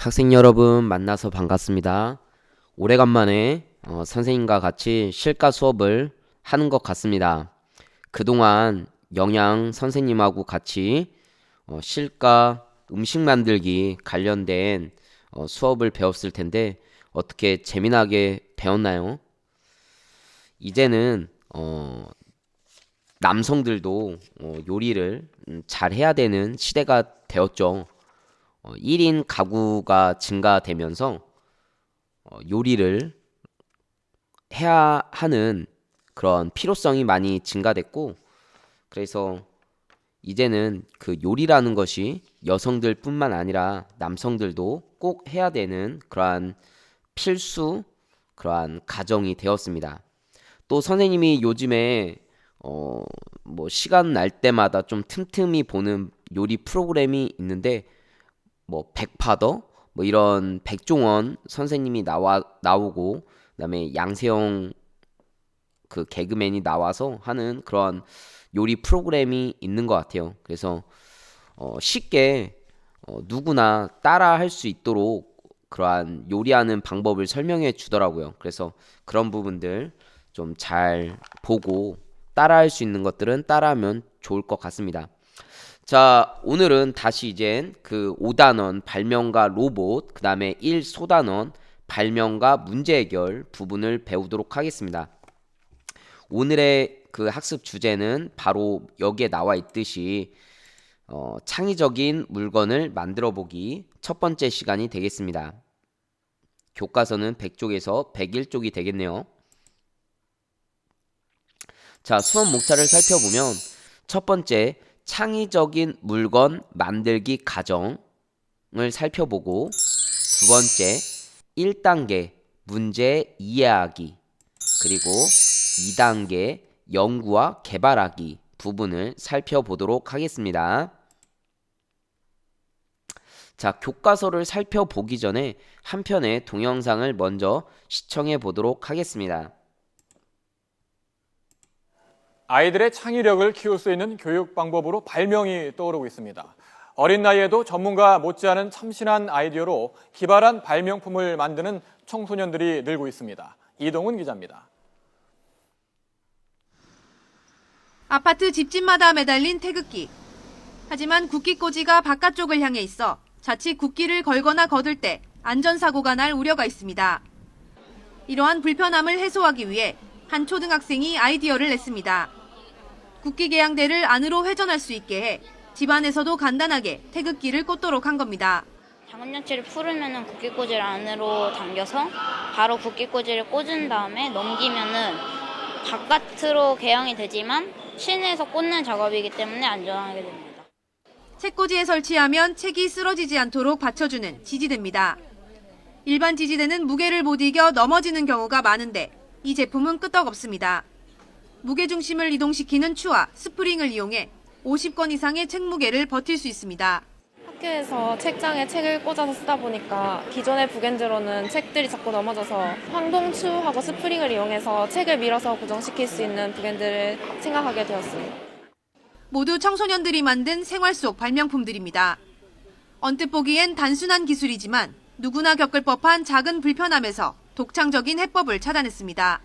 학생 여러분 만나서 반갑습니다. 오래간만에 선생님과 같이 실가 수업을 하는 것 같습니다. 그동안 영양 선생님하고 같이 실가 음식 만들기 관련된 수업을 배웠을 텐데 어떻게 재미나게 배웠나요? 이제는 남성들도 요리를 잘 해야 되는 시대가 되었죠. 1인 가구가 증가되면서 요리를 해야 하는 그런 필요성이 많이 증가됐고, 그래서 이제는 그 요리라는 것이 여성들뿐만 아니라 남성들도 꼭 해야 되는 그러한 필수 그러한 가정이 되었습니다. 또 선생님이 요즘에 뭐 시간 날 때마다 좀 틈틈이 보는 요리 프로그램이 있는데, 뭐 백파더 뭐 이런 백종원 선생님이 나오고, 그다음에 양세형 그 개그맨이 나와서 하는 그런 요리 프로그램이 있는 것 같아요. 그래서 쉽게 누구나 따라 할 수 있도록 그러한 요리하는 방법을 설명해 주더라고요. 그래서 그런 부분들 좀 잘 보고 따라 할 수 있는 것들은 따라하면 좋을 것 같습니다. 자, 오늘은 다시 이젠 그 5단원 발명과 로봇, 그 다음에 1소단원 발명과 문제 해결 부분을 배우도록 하겠습니다. 오늘의 그 학습 주제는 바로 여기에 나와 있듯이 창의적인 물건을 만들어 보기 첫 번째 시간이 되겠습니다. 교과서는 100쪽에서 101쪽이 되겠네요. 자, 수업 목차를 살펴보면 첫 번째 창의적인 물건 만들기 과정을 살펴보고, 두 번째 1단계 문제 이해하기, 그리고 2단계 연구와 개발하기 부분을 살펴보도록 하겠습니다. 자, 교과서를 살펴보기 전에 한 편의 동영상을 먼저 시청해 보도록 하겠습니다. 아이들의 창의력을 키울 수 있는 교육 방법으로 발명이 떠오르고 있습니다. 어린 나이에도 전문가 못지않은 참신한 아이디어로 기발한 발명품을 만드는 청소년들이 늘고 있습니다. 이동훈 기자입니다. 아파트 집집마다 매달린 태극기. 하지만 국기꽂이가 바깥쪽을 향해 있어 자칫 국기를 걸거나 거둘 때 안전사고가 날 우려가 있습니다. 이러한 불편함을 해소하기 위해 한 초등학생이 아이디어를 냈습니다. 국기 개양대를 안으로 회전할 수 있게 해 집안에서도 간단하게 태극기를 꽂도록 한 겁니다. 당근장치를 풀으면 국기꽂이를 안으로 당겨서 바로 국기꽂이를 꽂은 다음에 넘기면은 바깥으로 개양이 되지만 실내에서 꽂는 작업이기 때문에 안전하게 됩니다. 책꽂이에 설치하면 책이 쓰러지지 않도록 받쳐주는 지지대입니다. 일반 지지대는 무게를 못 이겨 넘어지는 경우가 많은데 이 제품은 끄떡없습니다. 무게중심을 이동시키는 추와 스프링을 이용해 50건 이상의 책 무게를 버틸 수 있습니다. 학교에서 책장에 책을 꽂아서 쓰다 보니까 기존의 북앤드로는 책들이 자꾸 넘어져서 항동추하고 스프링을 이용해서 책을 밀어서 고정시킬 수 있는 북앤드를 생각하게 되었습니다. 모두 청소년들이 만든 생활 속 발명품들입니다. 언뜻 보기엔 단순한 기술이지만 누구나 겪을 법한 작은 불편함에서 독창적인 해법을 찾아냈습니다.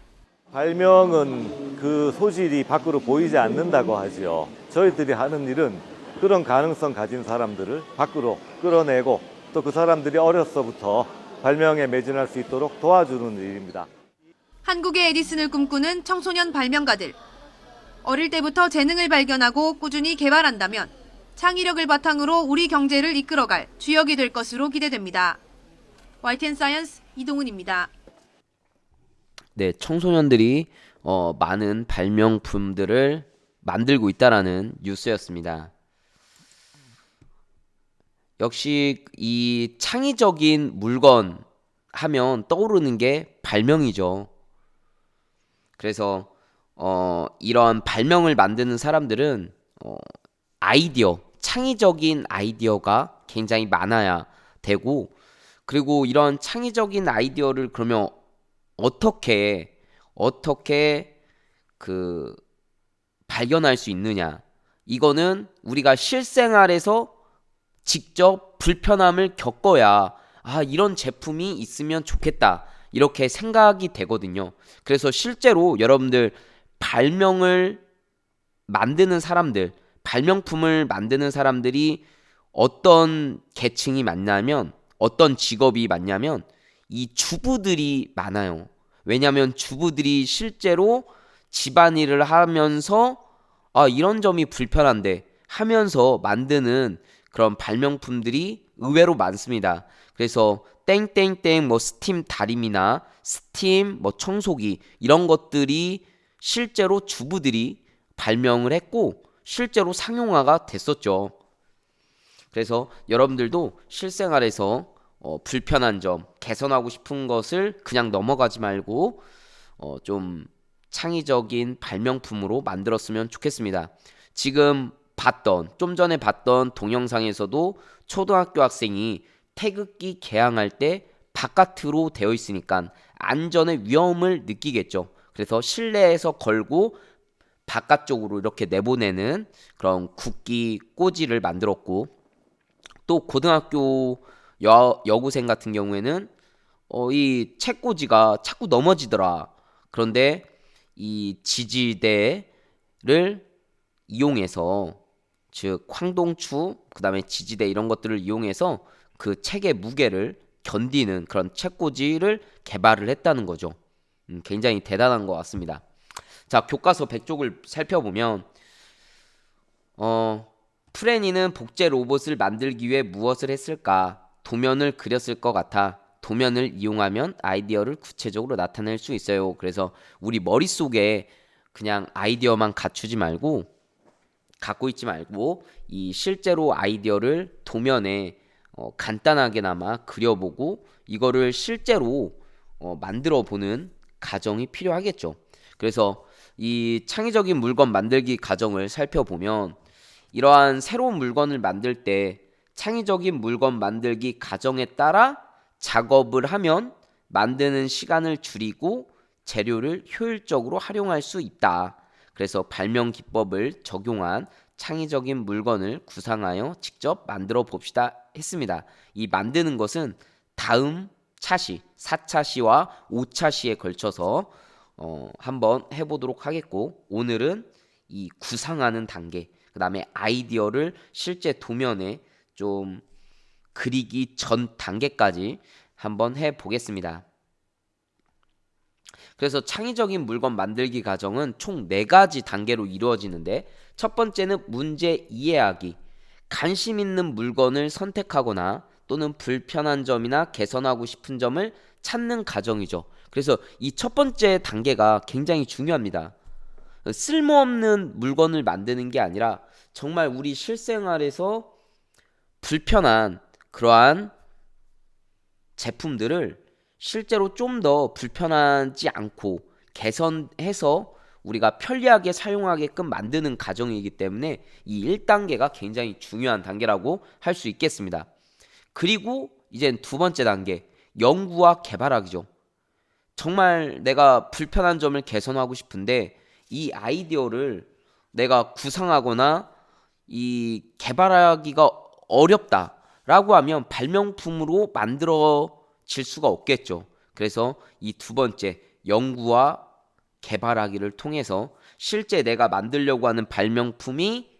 발명은 그 소질이 밖으로 보이지 않는다고 하지요. 저희들이 하는 일은 그런 가능성 가진 사람들을 밖으로 끌어내고 또 그 사람들이 어려서부터 발명에 매진할 수 있도록 도와주는 일입니다. 한국의 에디슨을 꿈꾸는 청소년 발명가들. 어릴 때부터 재능을 발견하고 꾸준히 개발한다면 창의력을 바탕으로 우리 경제를 이끌어갈 주역이 될 것으로 기대됩니다. YTN 사이언스 이동훈입니다. 네, 청소년들이 많은 발명품들을 만들고 있다라는 뉴스였습니다. 역시 이 창의적인 물건 하면 떠오르는 게 발명이죠. 그래서 이런 발명을 만드는 사람들은 아이디어, 창의적인 아이디어가 굉장히 많아야 되고, 그리고 이런 창의적인 아이디어를 그러면 어떻게 그 발견할 수 있느냐? 이거는 우리가 실생활에서 직접 불편함을 겪어야 아, 이런 제품이 있으면 좋겠다. 이렇게 생각이 되거든요. 그래서 실제로 여러분들 발명을 만드는 사람들, 발명품을 만드는 사람들이 어떤 계층이 많냐면, 어떤 직업이 많냐면, 이 주부들이 많아요. 왜냐하면 주부들이 실제로 집안일을 하면서 아, 이런 점이 불편한데 하면서 만드는 그런 발명품들이 의외로 많습니다. 그래서 땡땡땡 뭐 스팀 다림이나 스팀 뭐 청소기 이런 것들이 실제로 주부들이 발명을 했고 실제로 상용화가 됐었죠. 그래서 여러분들도 실생활에서 불편한 점, 개선하고 싶은 것을 그냥 넘어가지 말고 좀 창의적인 발명품으로 만들었으면 좋겠습니다. 지금 좀 전에 봤던 동영상에서도 초등학교 학생이 태극기 개항할 때 바깥으로 되어 있으니까 안전의 위험을 느끼겠죠. 그래서 실내에서 걸고 바깥쪽으로 이렇게 내보내는 그런 국기 꽂이를 만들었고, 또 고등학교 여고생 같은 경우에는 이 책꽂이가 자꾸 넘어지더라. 그런데 이 지지대를 이용해서, 즉 황동추 그다음에 지지대 이런 것들을 이용해서 그 책의 무게를 견디는 그런 책꽂이를 개발을 했다는 거죠. 굉장히 대단한 것 같습니다. 자, 교과서 100쪽을 살펴보면 프레니는 복제 로봇을 만들기 위해 무엇을 했을까? 도면을 그렸을 것 같아. 도면을 이용하면 아이디어를 구체적으로 나타낼 수 있어요. 그래서 우리 머릿속에 그냥 아이디어만 갖고 있지 말고 이 실제로 아이디어를 도면에 간단하게나마 그려보고 이거를 실제로 만들어 보는 과정이 필요하겠죠. 그래서 이 창의적인 물건 만들기 과정을 살펴보면 이러한 새로운 물건을 만들 때 창의적인 물건 만들기 과정에 따라 작업을 하면 만드는 시간을 줄이고 재료를 효율적으로 활용할 수 있다. 그래서 발명 기법을 적용한 창의적인 물건을 구상하여 직접 만들어 봅시다 했습니다. 이 만드는 것은 다음 차시, 4차 시와 5차 시에 걸쳐서 한번 해보도록 하겠고, 오늘은 이 구상하는 단계, 그 다음에 아이디어를 실제 도면에 좀 그리기 전 단계까지 한번 해보겠습니다. 그래서 창의적인 물건 만들기 과정은 총 4가지 단계로 이루어지는데, 첫 번째는 문제 이해하기. 관심 있는 물건을 선택하거나 또는 불편한 점이나 개선하고 싶은 점을 찾는 과정이죠. 그래서 이 첫 번째 단계가 굉장히 중요합니다. 쓸모없는 물건을 만드는 게 아니라 정말 우리 실생활에서 불편한 그러한 제품들을 실제로 좀 더 불편하지 않고 개선해서 우리가 편리하게 사용하게끔 만드는 과정이기 때문에 이 1단계가 굉장히 중요한 단계라고 할 수 있겠습니다. 그리고 이젠 두 번째 단계, 연구와 개발하기죠. 정말 내가 불편한 점을 개선하고 싶은데 이 아이디어를 내가 구상하거나 이 개발하기가 어렵다라고 하면 발명품으로 만들어질 수가 없겠죠. 그래서 이 두 번째, 연구와 개발하기를 통해서 실제 내가 만들려고 하는 발명품이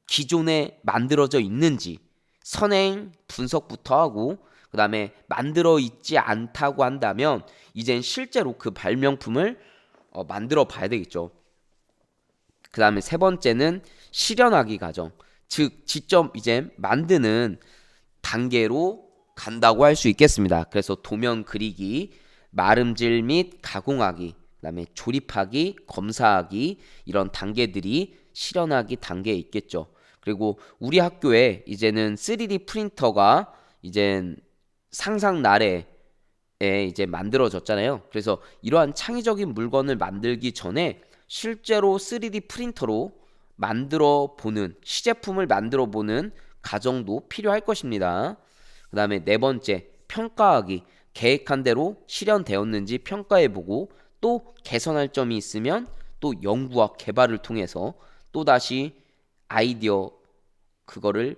기존에 만들어져 있는지 선행 분석부터 하고, 그 다음에 만들어 있지 않다고 한다면 이젠 실제로 그 발명품을 만들어 봐야 되겠죠. 그 다음에 세 번째는 실현하기 과정, 즉 직접 이제 만드는 단계로 간다고 할 수 있겠습니다. 그래서 도면 그리기, 마름질 및 가공하기, 그 다음에 조립하기, 검사하기, 이런 단계들이 실현하기 단계에 있겠죠. 그리고 우리 학교에 이제는 3D 프린터가 이제 상상 나래에 이제 만들어졌잖아요. 그래서 이러한 창의적인 물건을 만들기 전에 실제로 3D 프린터로 만들어 보는, 시제품을 만들어 보는 과정도 필요할 것입니다. 그 다음에 네 번째, 평가하기. 계획한 대로 실현되었는지 평가해보고 또 개선할 점이 있으면 또 연구와 개발을 통해서 또다시 아이디어 그거를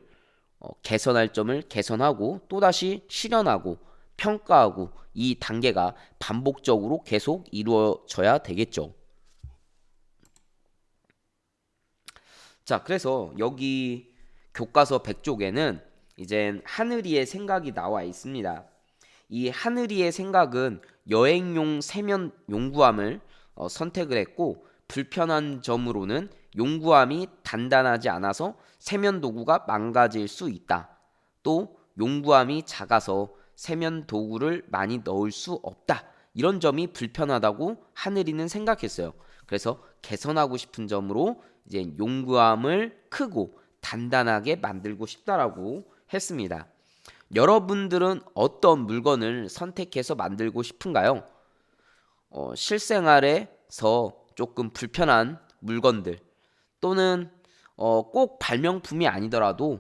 개선할 점을 개선하고 또다시 실현하고 평가하고 이 단계가 반복적으로 계속 이루어져야 되겠죠. 자, 그래서 여기 교과서 100쪽에는 이젠 하늘이의 생각이 나와 있습니다. 이 하늘이의 생각은 여행용 세면 용구함을 선택을 했고, 불편한 점으로는 용구함이 단단하지 않아서 세면 도구가 망가질 수 있다. 또 용구함이 작아서 세면 도구를 많이 넣을 수 없다. 이런 점이 불편하다고 하늘이는 생각했어요. 그래서 개선하고 싶은 점으로 이제 용구함을 크고 단단하게 만들고 싶다라고 했습니다. 여러분들은 어떤 물건을 선택해서 만들고 싶은가요? 실생활에서 조금 불편한 물건들 또는 꼭 발명품이 아니더라도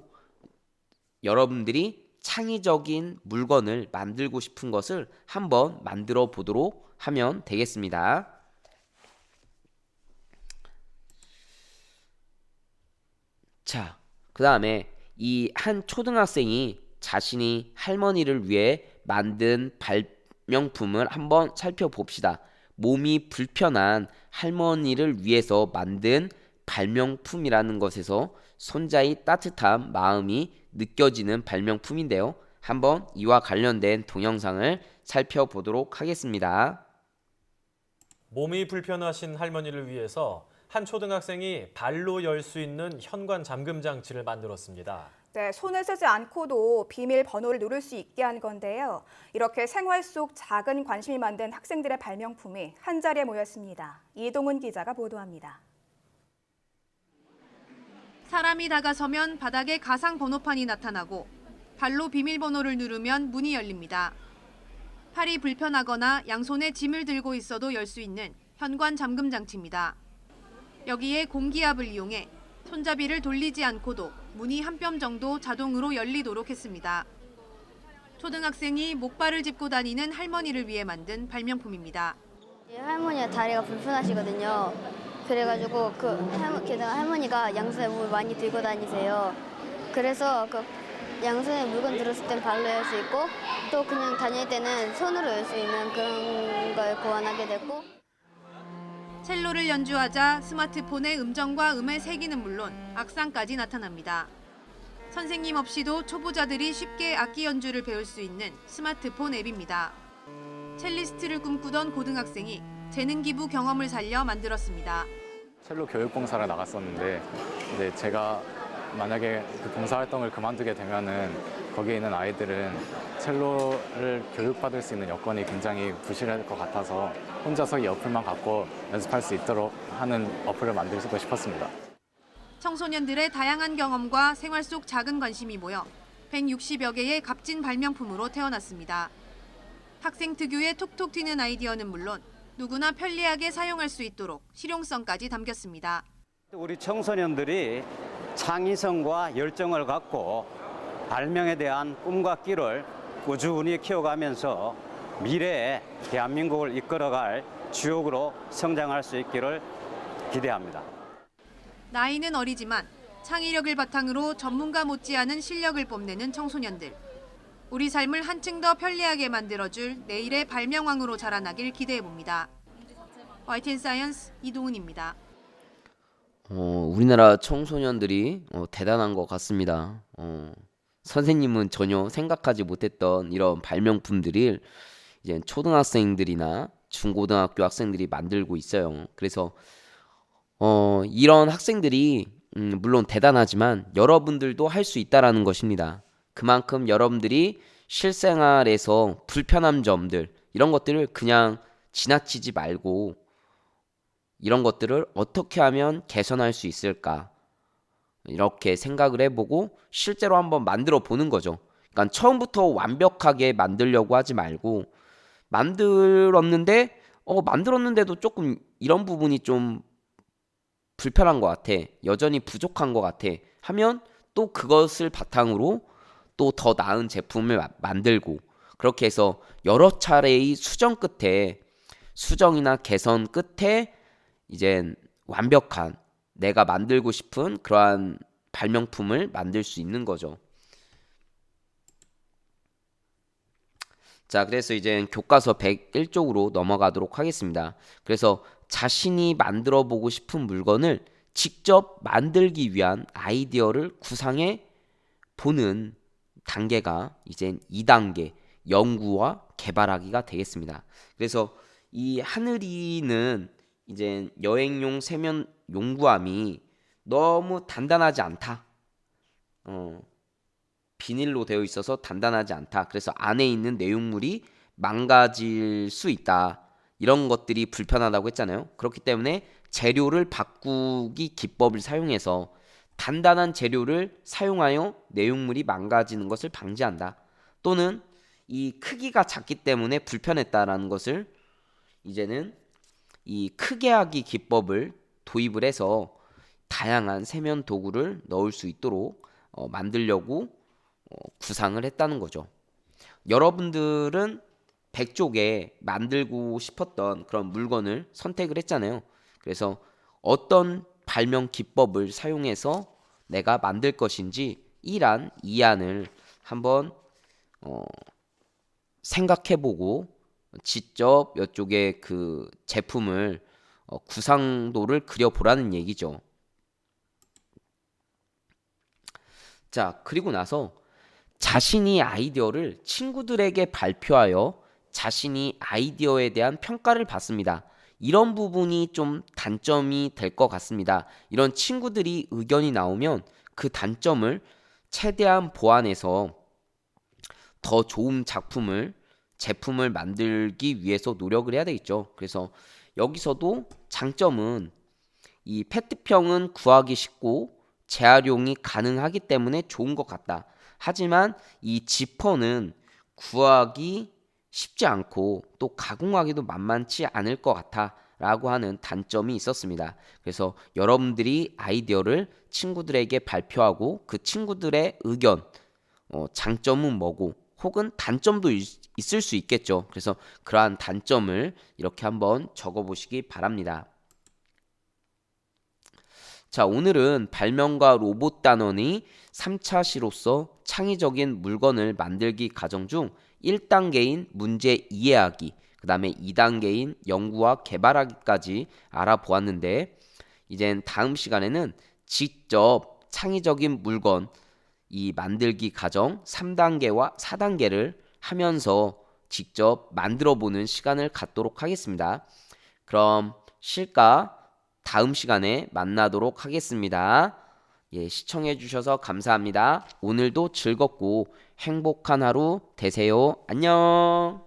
여러분들이 창의적인 물건을 만들고 싶은 것을 한번 만들어 보도록 하면 되겠습니다. 자, 그 다음에 이 한 초등학생이 자신이 할머니를 위해 만든 발명품을 한번 살펴봅시다. 몸이 불편한 할머니를 위해서 만든 발명품이라는 것에서 손자의 따뜻한 마음이 느껴지는 발명품인데요. 한번 이와 관련된 동영상을 살펴보도록 하겠습니다. 몸이 불편하신 할머니를 위해서 한 초등학생이 발로 열 수 있는 현관 잠금 장치를 만들었습니다. 네, 손을 쓰지 않고도 비밀번호를 누를 수 있게 한 건데요. 이렇게 생활 속 작은 관심이 만든 학생들의 발명품이 한자리에 모였습니다. 이동훈 기자가 보도합니다. 사람이 다가서면 바닥에 가상 번호판이 나타나고 발로 비밀번호를 누르면 문이 열립니다. 팔이 불편하거나 양손에 짐을 들고 있어도 열 수 있는 현관 잠금 장치입니다. 여기에 공기압을 이용해 손잡이를 돌리지 않고도 문이 한 뼘 정도 자동으로 열리도록 했습니다. 초등학생이 목발을 짚고 다니는 할머니를 위해 만든 발명품입니다. 할머니가 다리가 불편하시거든요. 그래가지고 게다가 할머니가 양손에 뭘 많이 들고 다니세요. 그래서 양손에 물건 들었을 땐 발로 열 수 있고 또 그냥 다닐 때는 손으로 열 수 있는 그런 걸 고안하게 됐고. 첼로를 연주하자 스마트폰에 음정과 음의 세기는 물론 악상까지 나타납니다. 선생님 없이도 초보자들이 쉽게 악기 연주를 배울 수 있는 스마트폰 앱입니다. 첼리스트를 꿈꾸던 고등학생이 재능 기부 경험을 살려 만들었습니다. 첼로 교육 봉사를 나갔었는데 이제 제가 만약에 그 봉사 활동을 그만두게 되면은 거기에 있는 아이들은 첼로를 교육받을 수 있는 여건이 굉장히 부실할 것 같아서 혼자서 이 어플만 갖고 연습할 수 있도록 하는 어플을 만들고 싶었습니다. 청소년들의 다양한 경험과 생활 속 작은 관심이 모여 160여 개의 값진 발명품으로 태어났습니다. 학생 특유의 톡톡 튀는 아이디어는 물론 누구나 편리하게 사용할 수 있도록 실용성까지 담겼습니다. 우리 청소년들이 창의성과 열정을 갖고 발명에 대한 꿈과 끼를 꾸준히 키워가면서 미래에 대한민국을 이끌어갈 주역으로 성장할 수 있기를 기대합니다. 나이는 어리지만 창의력을 바탕으로 전문가 못지않은 실력을 뽐내는 청소년들. 우리 삶을 한층 더 편리하게 만들어줄 내일의 발명왕으로 자라나길 기대해봅니다. YTN 사이언스 이동훈입니다. 우리나라 청소년들이 대단한 것 같습니다. 선생님은 전혀 생각하지 못했던 이런 발명품들을 이제 초등학생들이나 중고등학교 학생들이 만들고 있어요. 그래서 이런 학생들이 물론 대단하지만 여러분들도 할 수 있다라는 것입니다. 그만큼 여러분들이 실생활에서 불편한 점들 이런 것들을 그냥 지나치지 말고 이런 것들을 어떻게 하면 개선할 수 있을까 이렇게 생각을 해보고 실제로 한번 만들어 보는 거죠. 그러니까 처음부터 완벽하게 만들려고 하지 말고 만들었는데도 조금 이런 부분이 좀 불편한 것 같아. 여전히 부족한 것 같아. 하면 또 그것을 바탕으로 또 더 나은 제품을 만들고 그렇게 해서 여러 차례의 수정이나 개선 끝에 이젠 완벽한 내가 만들고 싶은 그러한 발명품을 만들 수 있는 거죠. 자, 그래서 이제 교과서 101쪽으로 넘어가도록 하겠습니다. 그래서 자신이 만들어 보고 싶은 물건을 직접 만들기 위한 아이디어를 구상해 보는 단계가 이제 2단계 연구와 개발하기가 되겠습니다. 그래서 이 하늘이는 이제 여행용 세면 용구함이 너무 단단하지 않다. 비닐로 되어 있어서 단단하지 않다. 그래서 안에 있는 내용물이 망가질 수 있다. 이런 것들이 불편하다고 했잖아요. 그렇기 때문에 재료를 바꾸기 기법을 사용해서 단단한 재료를 사용하여 내용물이 망가지는 것을 방지한다. 또는 이 크기가 작기 때문에 불편했다라는 것을 이제는 이 크게 하기 기법을 도입을 해서 다양한 세면 도구를 넣을 수 있도록 만들려고 구상을 했다는 거죠. 여러분들은 100쪽에 만들고 싶었던 그런 물건을 선택을 했잖아요. 그래서 어떤 발명 기법을 사용해서 내가 만들 것인지 1안, 2안을 한번 생각해보고 직접 이쪽에 그 제품을 구상도를 그려보라는 얘기죠. 자, 그리고 나서 자신이 아이디어를 친구들에게 발표하여 자신이 아이디어에 대한 평가를 받습니다. 이런 부분이 좀 단점이 될 것 같습니다. 이런 친구들이 의견이 나오면 그 단점을 최대한 보완해서 더 좋은 제품을 만들기 위해서 노력을 해야 되겠죠. 그래서 여기서도 장점은 이 페트병은 구하기 쉽고 재활용이 가능하기 때문에 좋은 것 같다. 하지만 이 지퍼는 구하기 쉽지 않고 또 가공하기도 만만치 않을 것 같아 라고 하는 단점이 있었습니다. 그래서 여러분들이 아이디어를 친구들에게 발표하고 그 친구들의 의견, 장점은 뭐고 혹은 단점도 있을 수 있겠죠. 그래서 그러한 단점을 이렇게 한번 적어보시기 바랍니다. 자, 오늘은 발명가 로봇 단원이 3차 시로서 창의적인 물건을 만들기 과정 중 1단계인 문제 이해하기, 그 다음에 2단계인 연구와 개발하기까지 알아보았는데, 이젠 다음 시간에는 직접 창의적인 물건 이 만들기 과정 3단계와 4단계를 하면서 직접 만들어 보는 시간을 갖도록 하겠습니다. 그럼 실까 다음 시간에 만나도록 하겠습니다. 예, 시청해 주셔서 감사합니다. 오늘도 즐겁고 행복한 하루 되세요. 안녕.